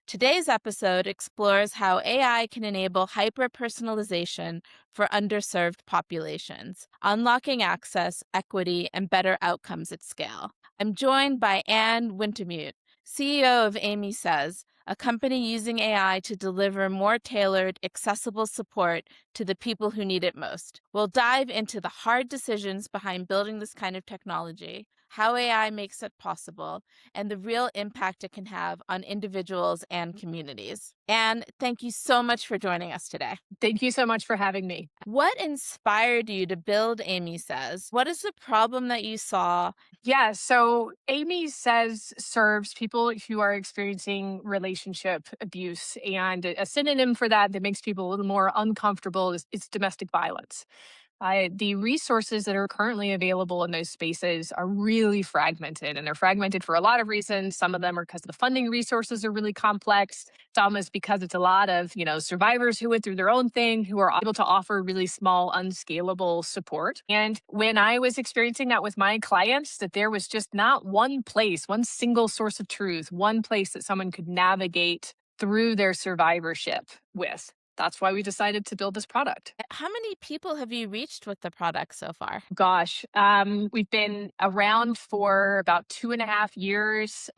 Today's episode explores how AI can enable hyper-personalization for underserved populations, unlocking access, equity, and better outcomes at scale. I'm joined by Anne Wintermute, CEO of Aimee Says, a company using AI to deliver more tailored, accessible support to the people who need it most. We'll dive into the hard decisions behind building this kind of technology, how AI makes it possible, and the real impact it can have on individuals and communities. And thank you so much for joining us today. Thank you so much for having me. What inspired you to build Aimee Says? What is the problem that you saw? Yeah, so Aimee Says serves people who are experiencing relationship abuse. And a synonym for that makes people a little more uncomfortable is domestic violence. The resources that are currently available in those spaces are really fragmented, and they're fragmented for a lot of reasons. Some of them are because the funding resources are really complex. Some is because it's a lot of survivors who went through their own thing who are able to offer really small, unscalable support. And when I was experiencing that with my clients, that there was just not one place, one single source of truth, one place that someone could navigate through their survivorship with. That's why we decided to build this product. How many people have you reached with the product so far? Gosh, we've been around for about 2.5 years.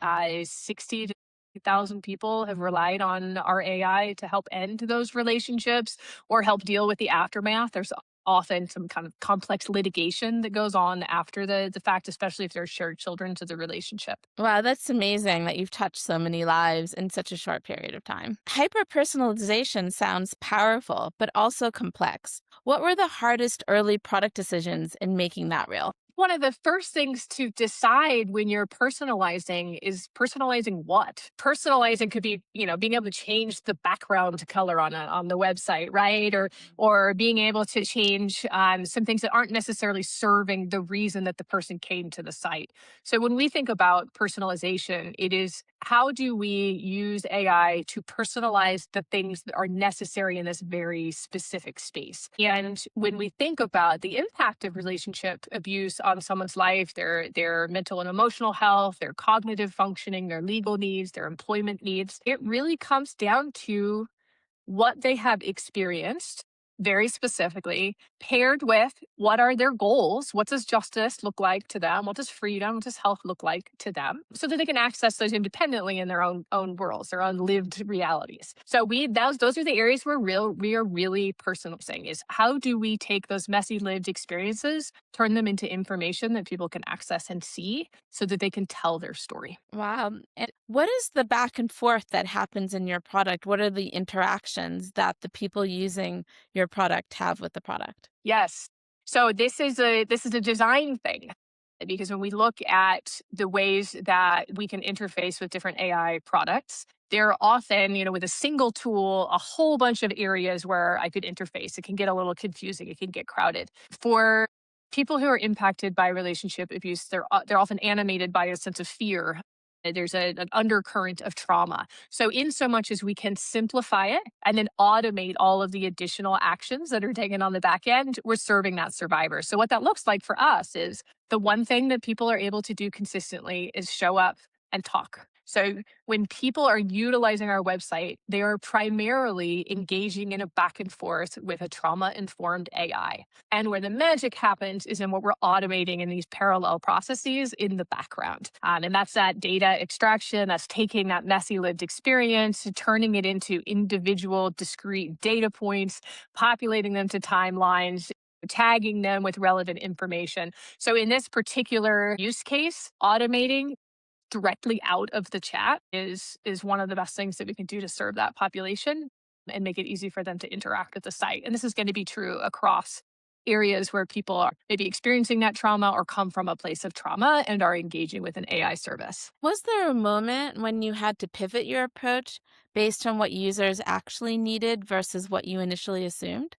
60,000 people have relied on our AI to help end those relationships or help deal with the aftermath. There's often some kind of complex litigation that goes on after the fact, especially if there's shared children to the relationship. Wow, that's amazing that you've touched so many lives in such a short period of time. Hyper personalization sounds powerful, but also complex. What were the hardest early product decisions in making that real? One of the first things to decide when you're personalizing is personalizing what? Personalizing could be, being able to change the background color on the website, right? Or being able to change some things that aren't necessarily serving the reason that the person came to the site. So when we think about personalization, it is how do we use AI to personalize the things that are necessary in this very specific space? And when we think about the impact of relationship abuse on someone's life, their mental and emotional health, their cognitive functioning, their legal needs, their employment needs, it really comes down to what they have experienced very specifically, paired with what are their goals? What does justice look like to them? What does freedom, what does health look like to them? So that they can access those independently in their own worlds, their own lived realities. So those are the areas where we are really personalizing is how do we take those messy lived experiences, turn them into information that people can access and see so that they can tell their story. Wow. And what is the back and forth that happens in your product? What are the interactions that the people using your product have with the product? Yes. So this is a design thing because when we look at the ways that we can interface with different AI products, there are often, with a single tool, a whole bunch of areas where I could interface. It can get a little confusing. It can get crowded. For people who are impacted by relationship abuse, they're often animated by a sense of fear. There's an undercurrent of trauma. So, in so much as we can simplify it and then automate all of the additional actions that are taken on the back end, we're serving that survivor. So, what that looks like for us is the one thing that people are able to do consistently is show up and talk. So, when people are utilizing our website, they are primarily engaging in a back and forth with a trauma informed AI. And where the magic happens is in what we're automating in these parallel processes in the background. And that's that data extraction, that's taking that messy lived experience, turning it into individual discrete data points, populating them to timelines, tagging them with relevant information. So in this particular use case, automating directly out of the chat is one of the best things that we can do to serve that population and make it easy for them to interact with the site. And this is going to be true across areas where people are maybe experiencing that trauma or come from a place of trauma and are engaging with an AI service. Was there a moment when you had to pivot your approach based on what users actually needed versus what you initially assumed?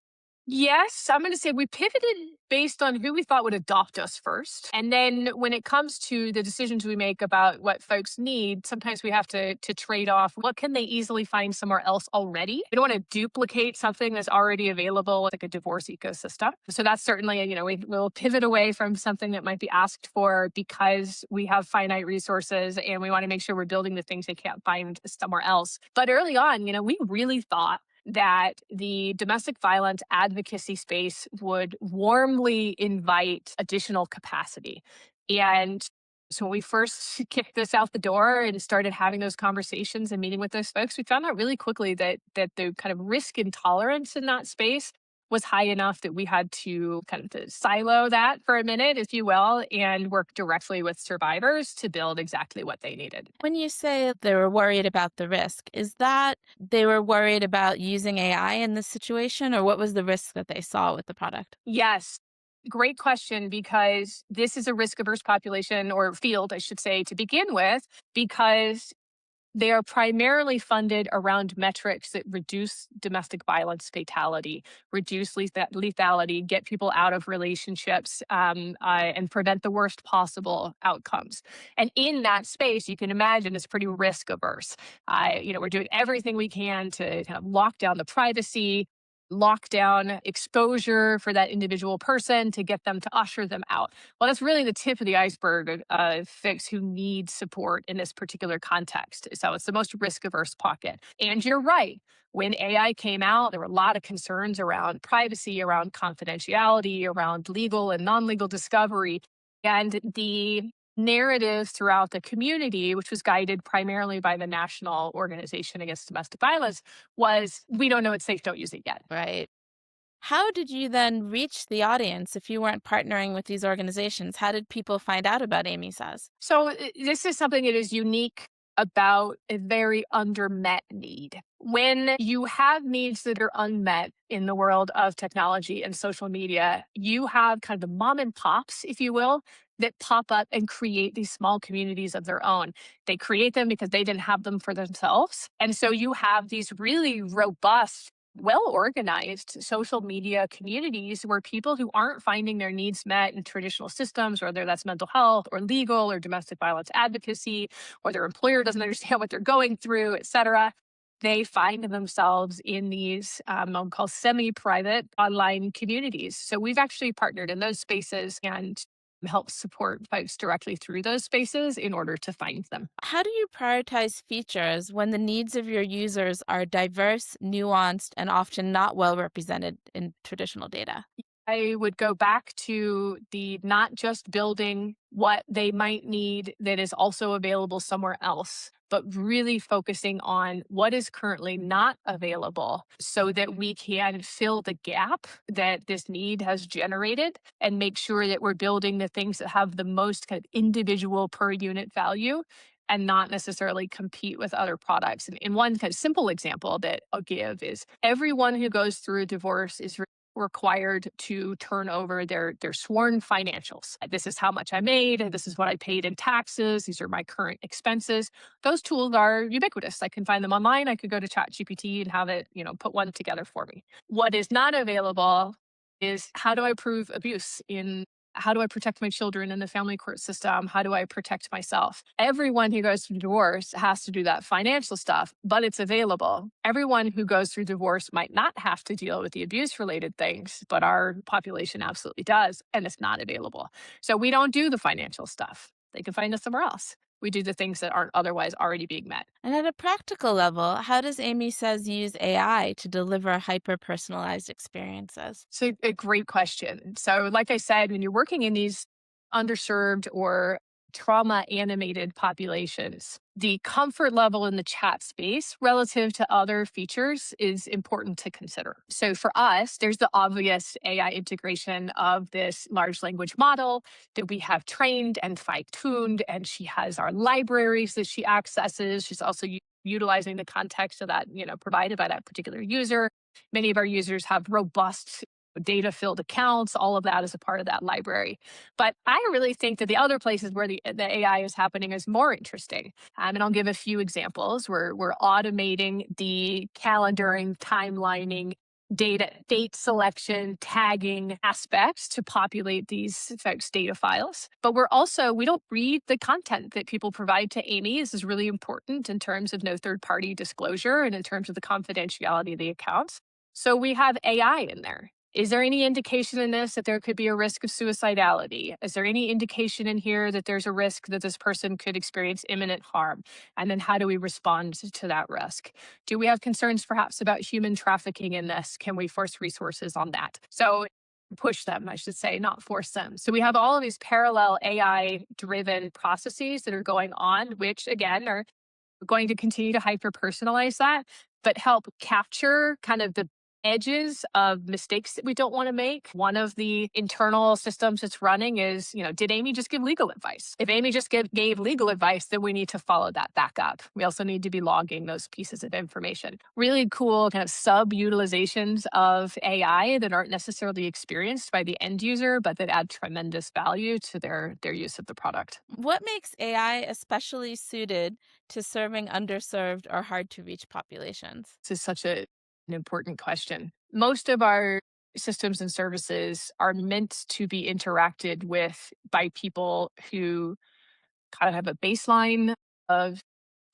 Yes, I'm going to say we pivoted based on who we thought would adopt us first. And then when it comes to the decisions we make about what folks need, sometimes we have to trade off what can they easily find somewhere else already. We don't want to duplicate something that's already available, like a divorce ecosystem. So that's certainly, we will pivot away from something that might be asked for because we have finite resources and we want to make sure we're building the things they can't find somewhere else. But early on, we really thought that the domestic violence advocacy space would warmly invite additional capacity. And so when we first kicked this out the door and started having those conversations and meeting with those folks, we found out really quickly that the kind of risk intolerance in that space was high enough that we had to kind of to silo that for a minute, if you will, and work directly with survivors to build exactly what they needed. When you say they were worried about the risk, is that they were worried about using AI in this situation, or what was the risk that they saw with the product? Yes. Great question, because this is a risk averse population or field, I should say, to begin with, because they are primarily funded around metrics that reduce domestic violence fatality, reduce lethality, get people out of relationships, and prevent the worst possible outcomes. And in that space, you can imagine it's pretty risk averse. We're doing everything we can to kind of lock down the privacy, lock down exposure for that individual person to get them to usher them out. Well, that's really the tip of the iceberg of folks who need support in this particular context. So it's the most risk averse pocket. And you're right. When AI came out, there were a lot of concerns around privacy, around confidentiality, around legal and non legal discovery. And the narrative throughout the community, which was guided primarily by the National Organization Against Domestic Violence, was we don't know it's safe, don't use it yet. Right. How did you then reach the audience if you weren't partnering with these organizations? How did people find out about Aimee Says? So this is something that is unique about a very undermet need. When you have needs that are unmet in the world of technology and social media, you have kind of the mom and pops, if you will, that pop up and create these small communities of their own. They create them because they didn't have them for themselves. And so you have these really robust, well organized social media communities where people who aren't finding their needs met in traditional systems, whether that's mental health or legal or domestic violence advocacy, or their employer doesn't understand what they're going through, et cetera, they find themselves in these I'll call semi-private online communities. So we've actually partnered in those spaces and help support folks directly through those spaces in order to find them. How do you prioritize features when the needs of your users are diverse, nuanced, and often not well represented in traditional data? I would go back to the not just building what they might need that is also available somewhere else, but really focusing on what is currently not available so that we can fill the gap that this need has generated and make sure that we're building the things that have the most kind of individual per unit value and not necessarily compete with other products. And one kind of simple example that I'll give is everyone who goes through a divorce is required to turn over their sworn financials. This is how much I made, this is what I paid in taxes, these are my current expenses. Those tools are ubiquitous. I can find them online. I could go to ChatGPT and have it, put one together for me. What is not available is how do I prove abuse in how do I protect my children in the family court system? How do I protect myself? Everyone who goes through divorce has to do that financial stuff, but it's available. Everyone who goes through divorce might not have to deal with the abuse related things, but our population absolutely does, and it's not available. So we don't do the financial stuff. They can find us somewhere else. We do the things that aren't otherwise already being met. And at a practical level, how does Aimee Says use AI to deliver hyper personalized experiences? So a great question. So, like I said, when you're working in these underserved or trauma animated populations, the comfort level in the chat space relative to other features is important to consider. So, for us, there's the obvious AI integration of this large language model that we have trained and fine tuned, and she has our libraries that she accesses. She's also utilizing the context of that, provided by that particular user. Many of our users have robust data filled accounts. All of that is a part of that library. But I really think that the other places where the AI is happening is more interesting. And I'll give a few examples. We're automating the calendaring, timelining, date selection, tagging aspects to populate these folks' data files. But we don't read the content that people provide to Aimee. This is really important in terms of no third party disclosure and in terms of the confidentiality of the accounts. So we have AI in there. Is there any indication in this that there could be a risk of suicidality? Is there any indication in here that there's a risk that this person could experience imminent harm? And then how do we respond to that risk? Do we have concerns perhaps about human trafficking in this? Can we force resources on that? So push them, I should say, not force them. So we have all of these parallel AI driven processes that are going on, which again are going to continue to hyper personalize that, but help capture kind of the edges of mistakes that we don't want to make. One of the internal systems it's running is, did Aimee just give legal advice? If Aimee just gave legal advice, then we need to follow that back up. We also need to be logging those pieces of information. Really cool kind of sub-utilizations of AI that aren't necessarily experienced by the end user, but that add tremendous value to their use of the product. What makes AI especially suited to serving underserved or hard to reach populations? This is such an important question. Most of our systems and services are meant to be interacted with by people who kind of have a baseline of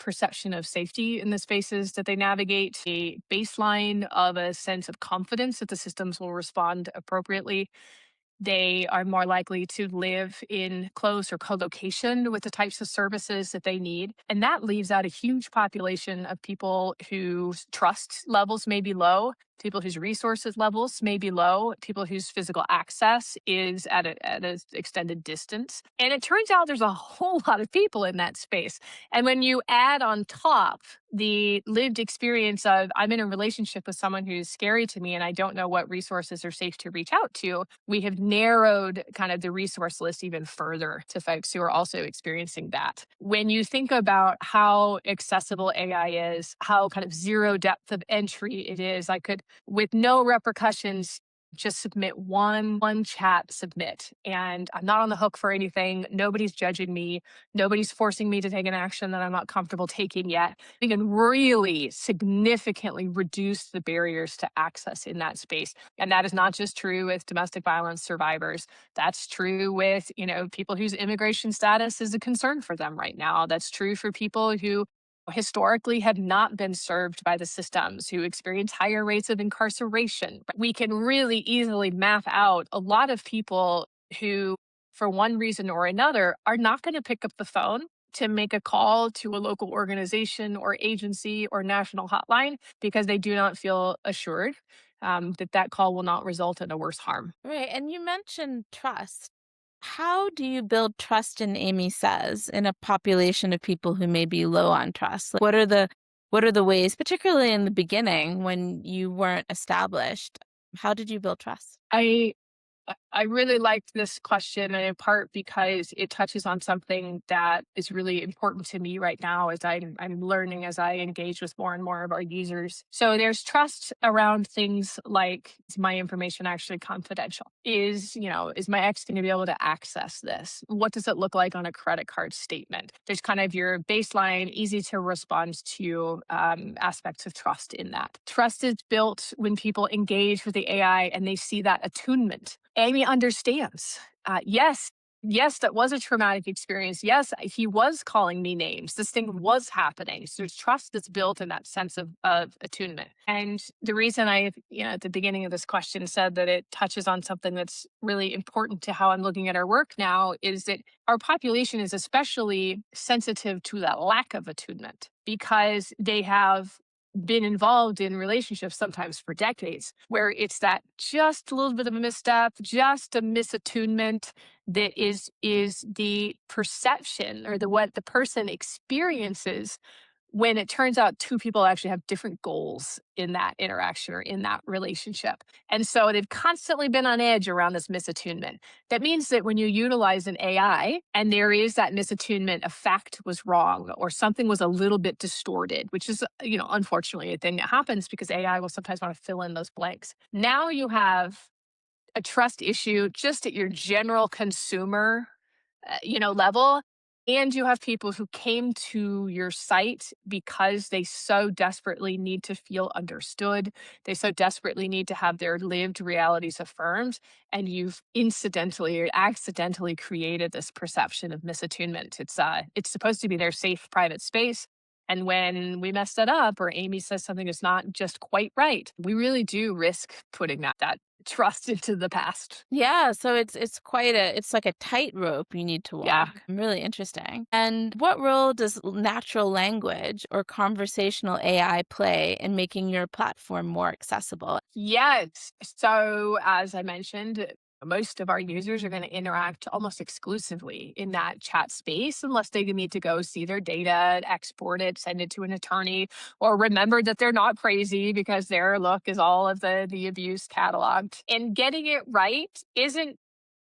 perception of safety in the spaces that they navigate, a baseline of a sense of confidence that the systems will respond appropriately. They are more likely to live in close or co-location with the types of services that they need. And that leaves out a huge population of people whose trust levels may be low, people whose resources levels may be low, people whose physical access is at an extended distance. And it turns out there's a whole lot of people in that space. And when you add on top the lived experience of I'm in a relationship with someone who's scary to me and I don't know what resources are safe to reach out to, we have narrowed kind of the resource list even further to folks who are also experiencing that. When you think about how accessible AI is, how kind of zero depth of entry it is, I could, with no repercussions, just submit one chat submit, and I'm not on the hook for anything. Nobody's judging me. Nobody's forcing me to take an action that I'm not comfortable taking yet. We can really significantly reduce the barriers to access in that space. And that is not just true with domestic violence survivors. That's true with, people whose immigration status is a concern for them right now. That's true for people who historically have not been served by the systems, who experience higher rates of incarceration. We can really easily map out a lot of people who, for one reason or another, are not going to pick up the phone to make a call to a local organization or agency or national hotline because they do not feel assured that call will not result in a worse harm. Right. And you mentioned trust. How do you build trust in Aimee Says in a population of people who may be low on trust? Like, what are the ways, particularly in the beginning when you weren't established? How did you build trust? I really liked this question, and in part because it touches on something that is really important to me right now as I'm learning as I engage with more and more of our users. So there's trust around things like, is my information actually confidential? Is my ex going to be able to access this? What does it look like on a credit card statement? There's kind of your baseline, easy to respond to aspects of trust in that. Trust is built when people engage with the AI and they see that attunement. Aimee understands. Yes, that was a traumatic experience. Yes, he was calling me names. This thing was happening. So there's trust that's built in that sense of attunement. And the reason at the beginning of this question said that it touches on something that's really important to how I'm looking at our work now is that our population is especially sensitive to that lack of attunement because they have been involved in relationships sometimes for decades where it's that just a little bit of a misstep, just a misattunement that is the perception or what the person experiences when it turns out two people actually have different goals in that interaction or in that relationship. And so they've constantly been on edge around this misattunement. That means that when you utilize an AI and there is that misattunement, a fact was wrong or something was a little bit distorted, which is, unfortunately a thing that happens because AI will sometimes want to fill in those blanks. Now you have a trust issue just at your general consumer, level. And you have people who came to your site because they so desperately need to feel understood. They so desperately need to have their lived realities affirmed. And you've incidentally or accidentally created this perception of misattunement. It's supposed to be their safe private space. And when we mess that up or Aimee says something is not just quite right, we really do risk putting that trust into the past. Yeah, so it's quite a it's like a tightrope you need to Yeah. walk. Really interesting. And what role does natural language or conversational AI play in making your platform more accessible? Yes. So, as I mentioned, most of our users are going to interact almost exclusively in that chat space unless they need to go see their data, export it, send it to an attorney, or remember that they're not crazy because their look is all of the abuse cataloged. And getting it right isn't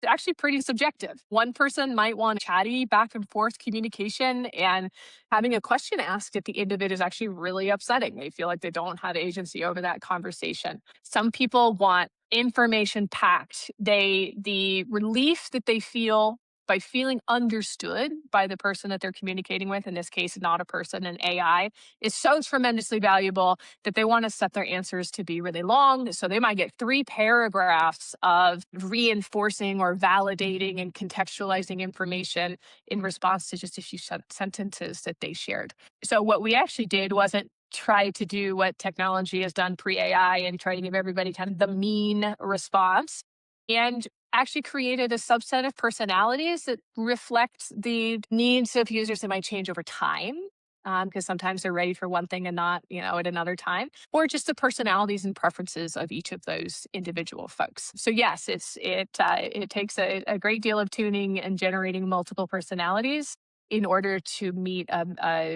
actually pretty subjective. One person might want chatty back and forth communication, and having a question asked at the end of it is actually really upsetting. They feel like they don't have agency over that conversation. Some people want information packed. The relief that they feel by feeling understood by the person that they're communicating with, in this case, not a person, an AI, is so tremendously valuable that they want to set their answers to be really long. So they might get 3 paragraphs of reinforcing or validating and contextualizing information in response to just a few sentences that they shared. So what we actually did wasn't try to do what technology has done pre AI and try to give everybody kind of the mean response. And actually created a subset of personalities that reflect the needs of users that might change over time, because sometimes they're ready for one thing and not, at another time, or just the personalities and preferences of each of those individual folks. So yes, it takes a great deal of tuning and generating multiple personalities in order to meet a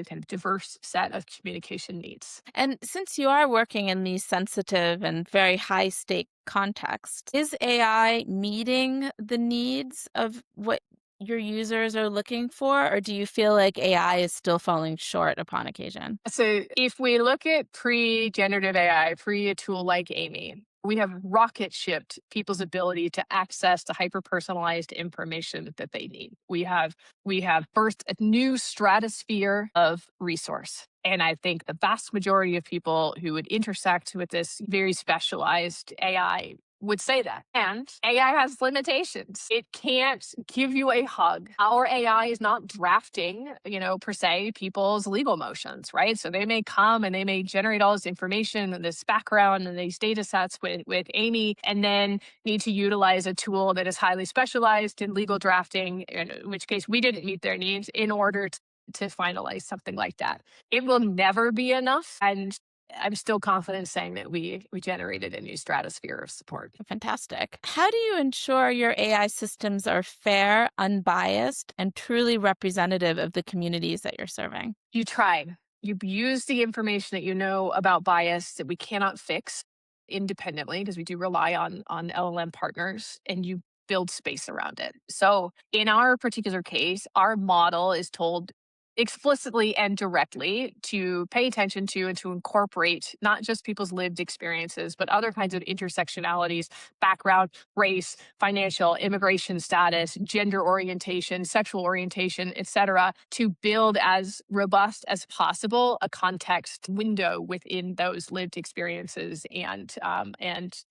kind of diverse set of communication needs. And since you are working in these sensitive and very high stake contexts, is AI meeting the needs of what your users are looking for, or do you feel like AI is still falling short upon occasion? So if we look at pre-generative AI, pre a tool like Aimee, we have rocket shipped people's ability to access the hyper-personalized information that they need. We have birthed a new stratosphere of resource. And I think the vast majority of people who would intersect with this very specialized AI would say that. And AI has limitations. It can't give you a hug. Our AI is not drafting, per se, people's legal motions, right? So they may come and they may generate all this information and this background and these data sets with Aimee, and then need to utilize a tool that is highly specialized in legal drafting, in which case we didn't meet their needs in order to finalize something like that. It will never be enough. And I'm still confident saying that we generated a new stratosphere of support. Fantastic. How do you ensure your AI systems are fair, unbiased, and truly representative of the communities that you're serving? You try. You use the information that you know about bias that we cannot fix independently because we do rely on LLM partners, and you build space around it. So in our particular case, our model is told explicitly and directly to pay attention to and to incorporate not just people's lived experiences, but other kinds of intersectionalities, background, race, financial, immigration status, gender orientation, sexual orientation, etc., to build as robust as possible a context window within those lived experiences and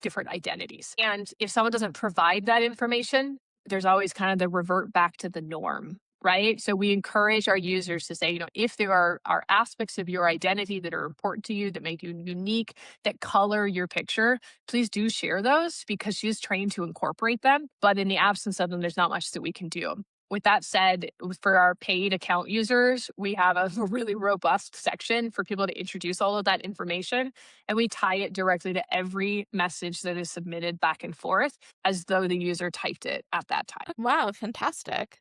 different identities. And if someone doesn't provide that information, there's always kind of the revert back to the norm, right? So we encourage our users to say, if there are aspects of your identity that are important to you, that make you unique, that color your picture, please do share those because she's trained to incorporate them. But in the absence of them, there's not much that we can do. With that said, for our paid account users, we have a really robust section for people to introduce all of that information. And we tie it directly to every message that is submitted back and forth as though the user typed it at that time. Wow, fantastic.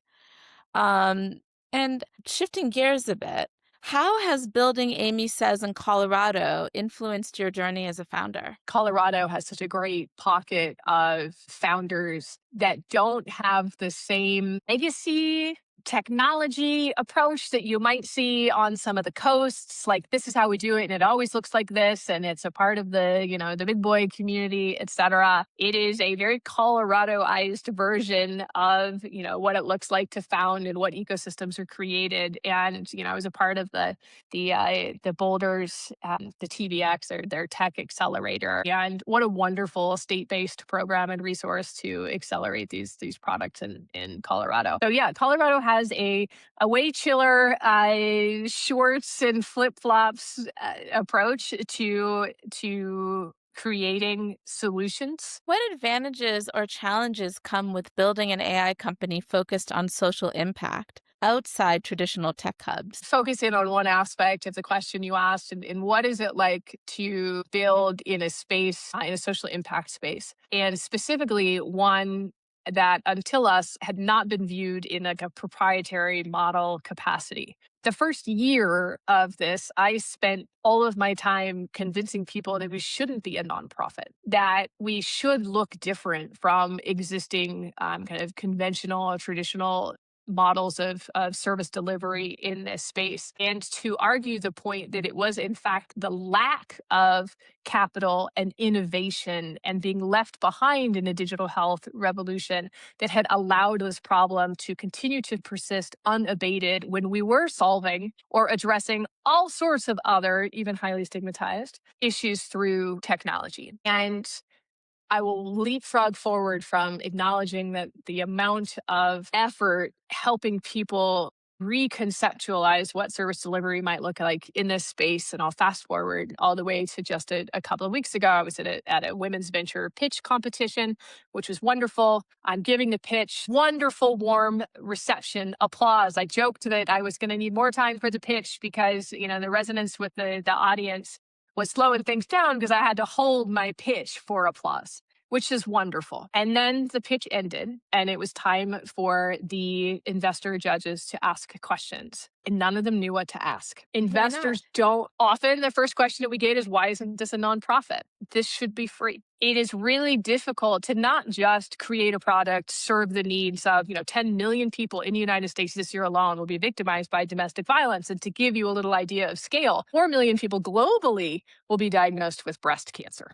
Um, and shifting gears a bit, how has building Aimee Says in Colorado influenced your journey as a founder? Colorado has such a great pocket of founders that don't have the same legacy technology approach that you might see on some of the coasts, like this is how we do it and it always looks like this and it's a part of the, the big boy community, etc. It is a very Coloradoized version of, what it looks like to found and what ecosystems are created. And, I was a part of the Boulders, the TBX, or their tech accelerator. And what a wonderful state-based program and resource to accelerate these products in Colorado. So yeah, Colorado has a way chiller shorts and flip-flops approach to creating solutions. What advantages or challenges come with building an AI company focused on social impact outside traditional tech hubs? Focus in on one aspect of the question you asked, and what is it like to build in a space, in a social impact space, and specifically one that until us had not been viewed in like a proprietary model capacity. The first year of this, I spent all of my time convincing people that we shouldn't be a nonprofit, that we should look different from existing kind of conventional or traditional models of service delivery in this space, and to argue the point that it was in fact the lack of capital and innovation and being left behind in a digital health revolution that had allowed this problem to continue to persist unabated when we were solving or addressing all sorts of other, even highly stigmatized issues through technology. And I will leapfrog forward from acknowledging that the amount of effort helping people reconceptualize what service delivery might look like in this space. And I'll fast forward all the way to just a couple of weeks ago. I was at a women's venture pitch competition, which was wonderful. I'm giving the pitch, wonderful, warm reception, applause. I joked that I was going to need more time for the pitch because, the resonance with the audience was slowing things down because I had to hold my pitch for applause, which is wonderful. And then the pitch ended and it was time for the investor judges to ask questions. And none of them knew what to ask. Investors don't often, the first question that we get is, why isn't this a nonprofit? This should be free. It is really difficult to not just create a product, serve the needs of, 10 million people in the United States this year alone will be victimized by domestic violence. And to give you a little idea of scale, 4 million people globally will be diagnosed with breast cancer.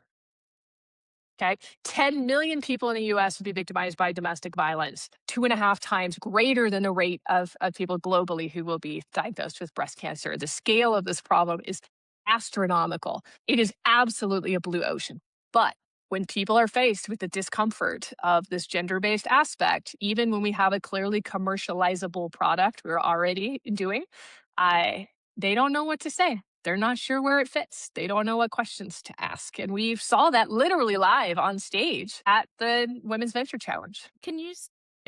Okay. 10 million people in the US will be victimized by domestic violence, 2.5 times greater than the rate of people globally who will be diagnosed with breast cancer. The scale of this problem is astronomical. It is absolutely a blue ocean. But when people are faced with the discomfort of this gender-based aspect, even when we have a clearly commercializable product we're already doing, they don't know what to say. They're not sure where it fits. They don't know what questions to ask. And we saw that literally live on stage at the Women's Venture Challenge. Can you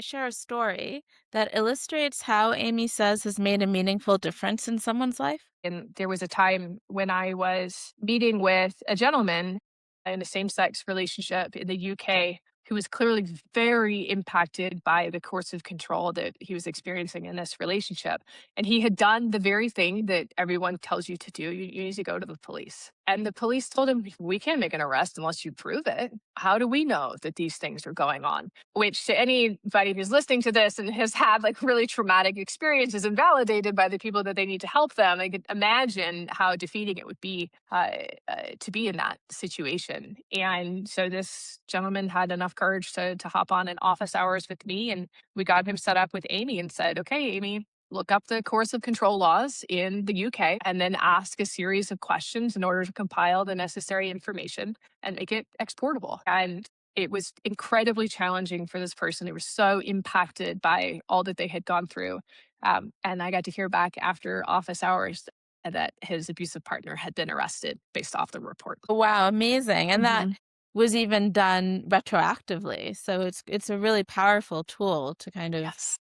share a story that illustrates how Aimee Says has made a meaningful difference in someone's life? And there was a time when I was meeting with a gentleman in a same-sex relationship in the UK who was clearly very impacted by the coercive control that he was experiencing in this relationship. And he had done the very thing that everyone tells you to do. You need to go to the police. And the police told him, we can't make an arrest unless you prove it. How do we know that these things are going on? Which, to anybody who's listening to this and has had like really traumatic experiences and validated by the people that they need to help them, I could imagine how defeating it would be to be in that situation. And so this gentleman had enough courage to hop on in office hours with me, and we got him set up with Aimee and said, okay, Aimee, look up the coercive control laws in the UK and then ask a series of questions in order to compile the necessary information and make it exportable. And it was incredibly challenging for this person. They were so impacted by all that they had gone through. And I got to hear back after office hours that his abusive partner had been arrested based off the report. Wow, amazing. And that Mhm. was even done retroactively. So it's a really powerful tool to kind of Yes.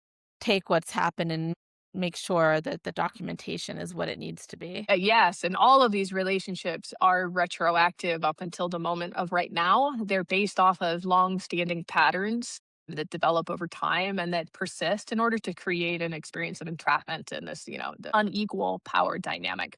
take what's happened and make sure that the documentation is what it needs to be. Yes, and all of these relationships are retroactive up until the moment of right now. They're based off of long-standing patterns that develop over time and that persist in order to create an experience of entrapment and this, the unequal power dynamic.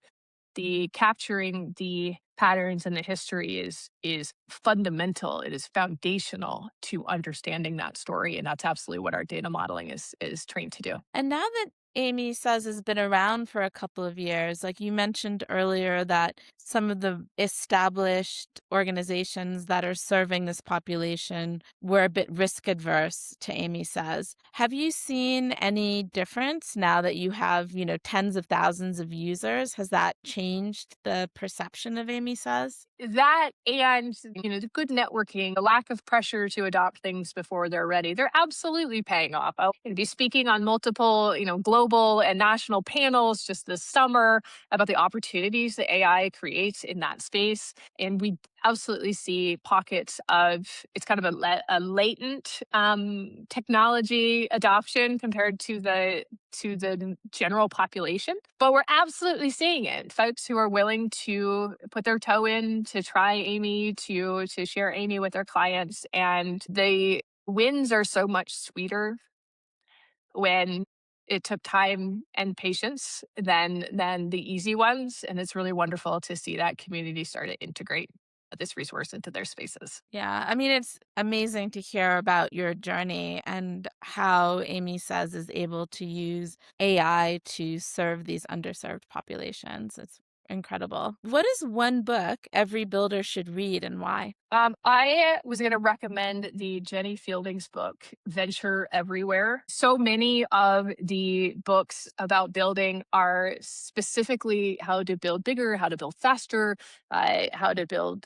the capturing the patterns and the history is fundamental. It is foundational to understanding that story, and that's absolutely what our data modeling is trained to do. And now that Aimee Says has been around for a couple of years, like you mentioned earlier, that some of the established organizations that are serving this population were a bit risk adverse to Aimee Says. Have you seen any difference now that you have, tens of thousands of users? Has that changed the perception of Aimee Says? That and, the good networking, the lack of pressure to adopt things before they're ready, they're absolutely paying off. I'll be speaking on multiple, global and national panels just this summer about the opportunities that AI creates in that space. And we absolutely see pockets of it's kind of a latent technology adoption compared to the general population. But we're absolutely seeing it. Folks who are willing to put their toe in to try Aimee, to share Aimee with their clients. And the wins are so much sweeter when it took time and patience than the easy ones. And it's really wonderful to see that community start to integrate this resource into their spaces. Yeah, I mean, it's amazing to hear about your journey and how Aimee Says is able to use AI to serve these underserved populations. It's incredible. What is one book every builder should read and why? I was going to recommend the Jenny Fielding's book, Venture Everywhere. So many of the books about building are specifically how to build bigger, how to build faster, how to build,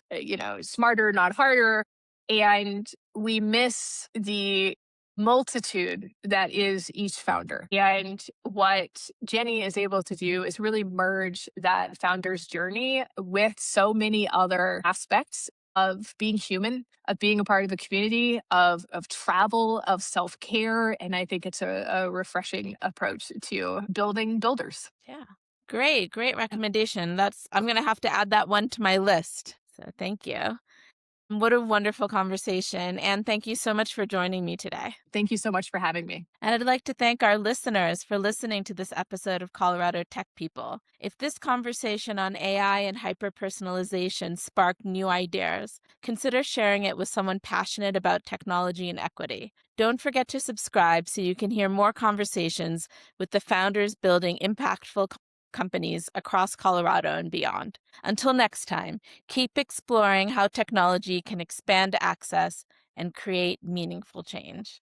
smarter, not harder. And we miss the multitude that is each founder. And what Jenny is able to do is really merge that founder's journey with so many other aspects of being human, of being a part of a community, of travel, of self-care. And I think it's a refreshing approach to building builders. Yeah. Great recommendation. I'm going to have to add that one to my list. So thank you. What a wonderful conversation. And thank you so much for joining me today. Thank you so much for having me. And I'd like to thank our listeners for listening to this episode of Colorado Tech People. If this conversation on AI and hyper-personalization sparked new ideas, consider sharing it with someone passionate about technology and equity. Don't forget to subscribe so you can hear more conversations with the founders building impactful companies across Colorado and beyond. Until next time, keep exploring how technology can expand access and create meaningful change.